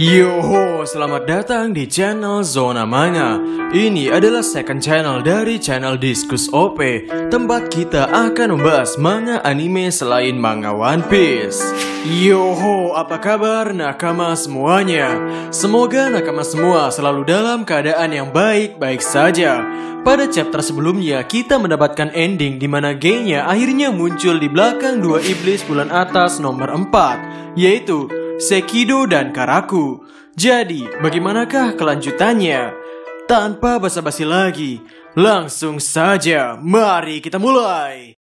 Yoho, selamat datang di channel Zona Manga. Ini adalah second channel dari channel Diskus OP, tempat kita akan membahas manga anime selain manga One Piece. Yoho, apa kabar nakama semuanya? Semoga nakama semua selalu dalam keadaan yang baik-baik saja. Pada chapter sebelumnya, kita mendapatkan ending di mana Genya akhirnya muncul di belakang dua iblis bulan atas nomor 4, yaitu Sekido dan Karaku. Jadi, bagaimanakah kelanjutannya? Tanpa basa-basi lagi, langsung saja mari kita mulai.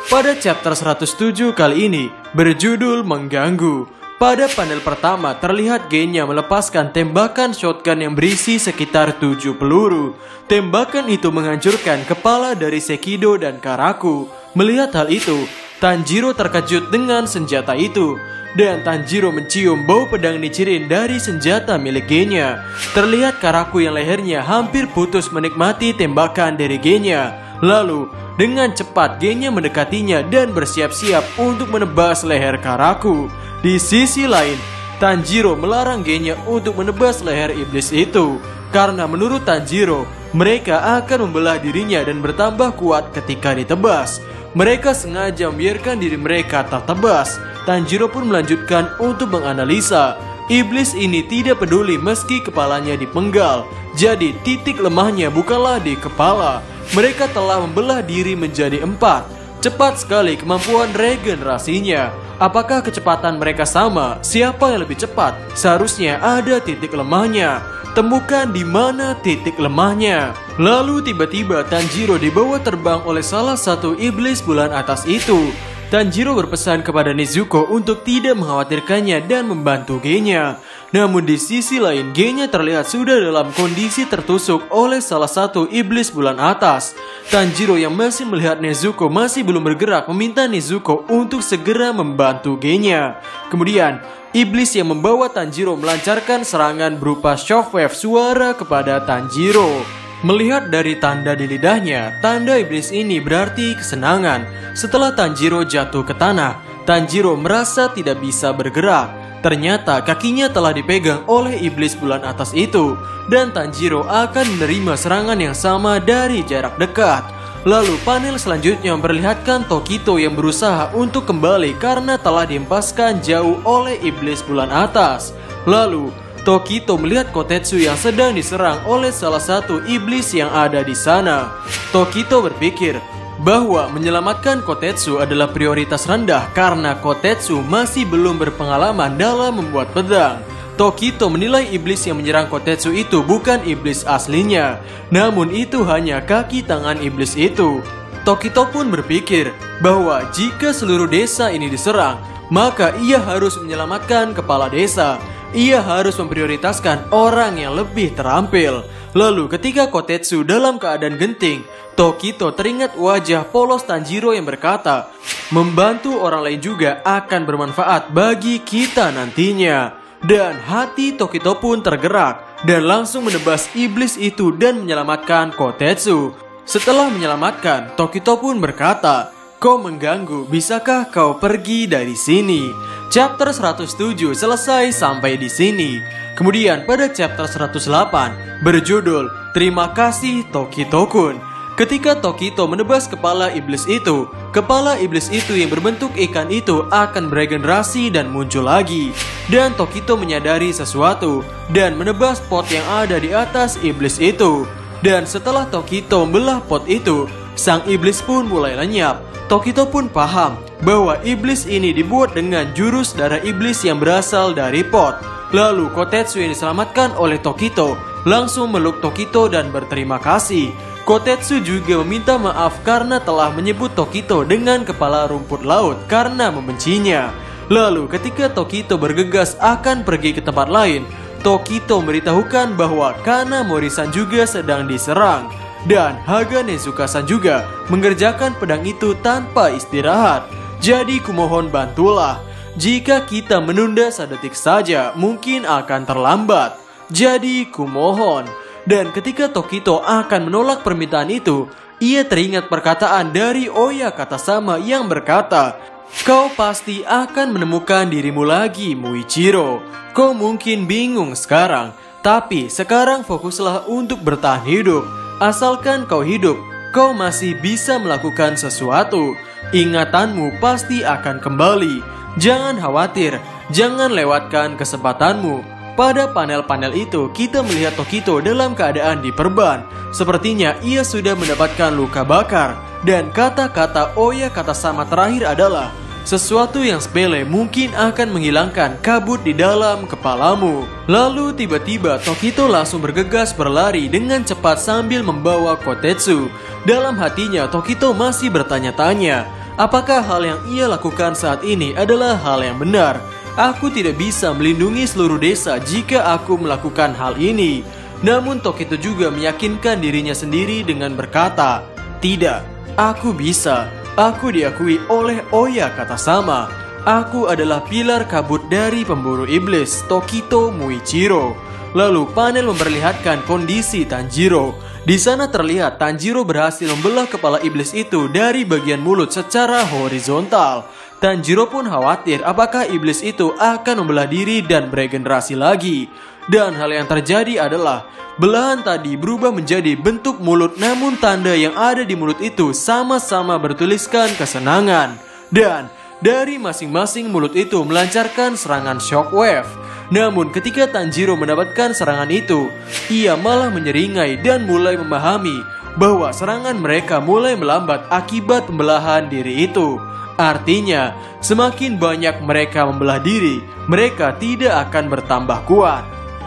Pada chapter 107 kali ini berjudul Mengganggu. Pada panel pertama terlihat Genya melepaskan tembakan shotgun yang berisi sekitar 7 peluru. Tembakan itu menghancurkan kepala dari Sekido dan Karaku. Melihat hal itu, Tanjiro terkejut dengan senjata itu. Dan Tanjiro mencium bau pedang Nichirin dari senjata milik Genya. Terlihat Karaku yang lehernya hampir putus menikmati tembakan dari Genya. Lalu, dengan cepat Genya mendekatinya dan bersiap-siap untuk menebas leher Karaku. Di sisi lain, Tanjiro melarang Genya untuk menebas leher iblis itu. Karena menurut Tanjiro, mereka akan membelah dirinya dan bertambah kuat ketika ditebas. Mereka sengaja membiarkan diri mereka tertebas. Tanjiro pun melanjutkan untuk menganalisa. Iblis ini tidak peduli meski kepalanya dipenggal. Jadi titik lemahnya bukanlah di kepala. Mereka telah membelah diri menjadi 4. Cepat sekali kemampuan regenerasinya. Apakah kecepatan mereka sama? Siapa yang lebih cepat? Seharusnya ada titik lemahnya. Temukan di mana titik lemahnya. Lalu tiba-tiba Tanjiro dibawa terbang oleh salah satu iblis bulan atas itu. Tanjiro berpesan kepada Nezuko untuk tidak mengkhawatirkannya dan membantu Genya. Namun di sisi lain, Genya terlihat sudah dalam kondisi tertusuk oleh salah satu iblis bulan atas. Tanjiro yang masih melihat Nezuko masih belum bergerak meminta Nezuko untuk segera membantu Genya. Kemudian, iblis yang membawa Tanjiro melancarkan serangan berupa shockwave suara kepada Tanjiro. Melihat dari tanda di lidahnya, tanda iblis ini berarti kesenangan. Setelah Tanjiro jatuh ke tanah, Tanjiro merasa tidak bisa bergerak. Ternyata kakinya telah dipegang oleh iblis bulan atas itu, dan Tanjiro akan menerima serangan yang sama dari jarak dekat. Lalu panel selanjutnya memperlihatkan Tokito yang berusaha untuk kembali karena telah dihempaskan jauh oleh iblis bulan atas. Lalu Tokito melihat Kotetsu yang sedang diserang oleh salah satu iblis yang ada di sana. Tokito berpikir bahwa menyelamatkan Kotetsu adalah prioritas rendah karena Kotetsu masih belum berpengalaman dalam membuat pedang. Tokito menilai iblis yang menyerang Kotetsu itu bukan iblis aslinya, namun itu hanya kaki tangan iblis itu. Tokito pun berpikir bahwa jika seluruh desa ini diserang, maka ia harus menyelamatkan kepala desa. Ia harus memprioritaskan orang yang lebih terampil. Lalu ketika Kotetsu dalam keadaan genting, Tokito teringat wajah polos Tanjiro yang berkata, membantu orang lain juga akan bermanfaat bagi kita nantinya. Dan hati Tokito pun tergerak dan langsung menebas iblis itu dan menyelamatkan Kotetsu. Setelah menyelamatkan, Tokito pun berkata, "Kau mengganggu, bisakah kau pergi dari sini?" Chapter 107 selesai sampai di sini. Kemudian pada chapter 108 berjudul Terima kasih Tokito-kun. Ketika Tokito menebas kepala iblis itu yang berbentuk ikan itu akan beregenerasi dan muncul lagi. Dan Tokito menyadari sesuatu dan menebas pot yang ada di atas iblis itu. Dan setelah Tokito membelah pot itu, sang iblis pun mulai lenyap. Tokito pun paham bahwa iblis ini dibuat dengan jurus darah iblis yang berasal dari pot. Lalu Kotetsu yang diselamatkan oleh Tokito langsung meluk Tokito dan berterima kasih. Kotetsu juga meminta maaf karena telah menyebut Tokito dengan kepala rumput laut karena membencinya. Lalu ketika Tokito bergegas akan pergi ke tempat lain, Tokito memberitahukan bahwa Kanamori-san juga sedang diserang. Dan Haga Nezuka-san juga mengerjakan pedang itu tanpa istirahat. Jadi kumohon bantulah. Jika kita menunda sedetik saja, mungkin akan terlambat. Jadi kumohon. Dan ketika Tokito akan menolak permintaan itu, ia teringat perkataan dari Oya Katasama yang berkata, Kau pasti akan menemukan dirimu lagi, Muichiro. Kau mungkin bingung sekarang, tapi sekarang fokuslah untuk bertahan hidup. Asalkan kau hidup, kau masih bisa melakukan sesuatu. Ingatanmu pasti akan kembali. Jangan khawatir, jangan lewatkan kesempatanmu. Pada panel-panel itu, kita melihat Tokito dalam keadaan diperban. Sepertinya ia sudah mendapatkan luka bakar. Dan kata-kata Oya Katasama terakhir adalah, sesuatu yang sepele mungkin akan menghilangkan kabut di dalam kepalamu. Lalu tiba-tiba Tokito langsung bergegas berlari dengan cepat sambil membawa Kotetsu. Dalam hatinya Tokito masih bertanya-tanya, apakah hal yang ia lakukan saat ini adalah hal yang benar? Aku tidak bisa melindungi seluruh desa jika aku melakukan hal ini. Namun Tokito juga meyakinkan dirinya sendiri dengan berkata, tidak, aku bisa. Aku diakui oleh Oya Katasama. Aku adalah pilar kabut dari pemburu iblis, Tokito Muichiro. Lalu panel memperlihatkan kondisi Tanjiro. Di sana terlihat Tanjiro berhasil membelah kepala iblis itu dari bagian mulut secara horizontal. Tanjiro pun khawatir apakah iblis itu akan membelah diri dan beregenerasi lagi. Dan hal yang terjadi adalah belahan tadi berubah menjadi bentuk mulut, namun tanda yang ada di mulut itu sama-sama bertuliskan kesenangan. Dan dari masing-masing mulut itu melancarkan serangan shockwave. Namun ketika Tanjiro mendapatkan serangan itu, ia malah menyeringai dan mulai memahami bahwa serangan mereka mulai melambat akibat pembelahan diri itu. Artinya, semakin banyak mereka membelah diri, mereka tidak akan bertambah kuat.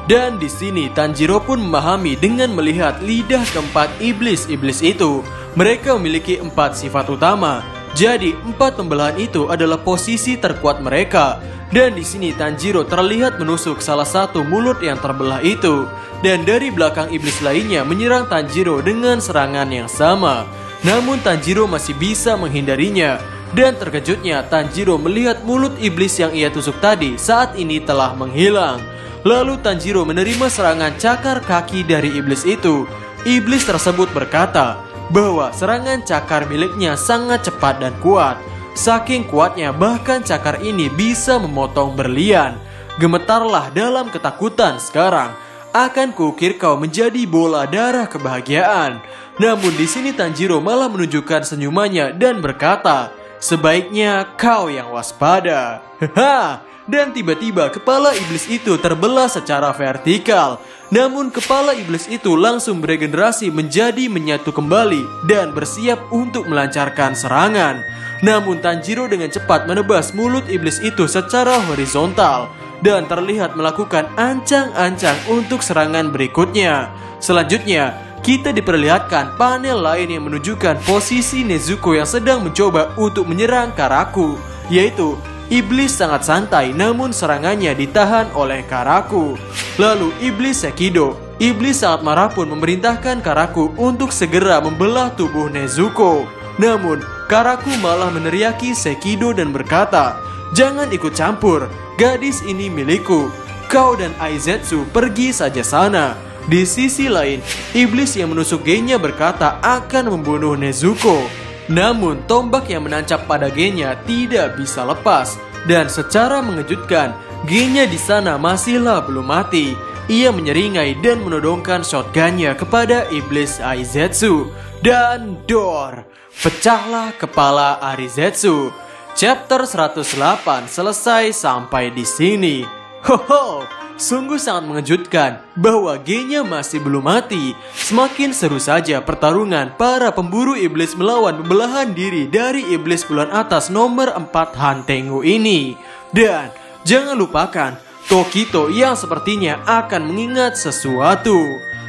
Dan di sini Tanjiro pun memahami dengan melihat lidah keempat iblis-iblis itu. Mereka memiliki 4 sifat utama. Jadi 4 pembelahan itu adalah posisi terkuat mereka. Dan di sini Tanjiro terlihat menusuk salah satu mulut yang terbelah itu. Dan dari belakang iblis lainnya menyerang Tanjiro dengan serangan yang sama. Namun Tanjiro masih bisa menghindarinya. Dan terkejutnya Tanjiro melihat mulut iblis yang ia tusuk tadi saat ini telah menghilang. Lalu Tanjiro menerima serangan cakar kaki dari iblis itu. Iblis tersebut berkata bahwa serangan cakar miliknya sangat cepat dan kuat. Saking kuatnya bahkan cakar ini bisa memotong berlian. Gemetarlah dalam ketakutan sekarang. Akan kuukir kau menjadi bola darah kebahagiaan. Namun di sini Tanjiro malah menunjukkan senyumannya dan berkata, sebaiknya kau yang waspada. Haha. Dan tiba-tiba kepala iblis itu terbelah secara vertikal. Namun kepala iblis itu langsung beregenerasi menjadi menyatu kembali dan bersiap untuk melancarkan serangan. Namun Tanjiro dengan cepat menebas mulut iblis itu secara horizontal dan terlihat melakukan ancang-ancang untuk serangan berikutnya. Selanjutnya, kita diperlihatkan panel lain yang menunjukkan posisi Nezuko yang sedang mencoba untuk menyerang Karaku, yaitu iblis sangat santai namun serangannya ditahan oleh Karaku. Lalu iblis Sekido, iblis sangat marah pun memerintahkan Karaku untuk segera membelah tubuh Nezuko. Namun Karaku malah meneriaki Sekido dan berkata, jangan ikut campur, gadis ini milikku. Kau dan Aizetsu pergi saja sana. Di sisi lain, iblis yang menusuk Genya berkata akan membunuh Nezuko. Namun tombak yang menancap pada Genya tidak bisa lepas. Dan secara mengejutkan, Genya di sana masihlah belum mati. Ia menyeringai dan menodongkan shotgunnya kepada iblis Aizetsu. Dan dor, pecahlah kepala Aizetsu. Chapter 108 selesai sampai di sini. Hoho, sungguh sangat mengejutkan bahwa Genya masih belum mati. Semakin seru saja pertarungan para pemburu iblis melawan pembelahan diri dari iblis bulan atas nomor 4 Hantengu ini. Dan jangan lupakan Tokito yang sepertinya akan mengingat sesuatu.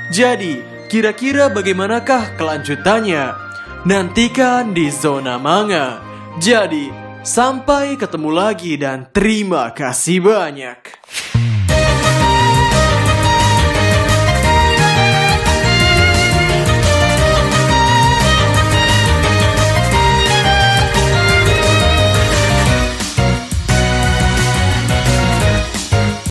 Jadi, kira-kira bagaimanakah kelanjutannya? Nantikan di Zona Manga. Jadi, sampai ketemu lagi dan terima kasih banyak.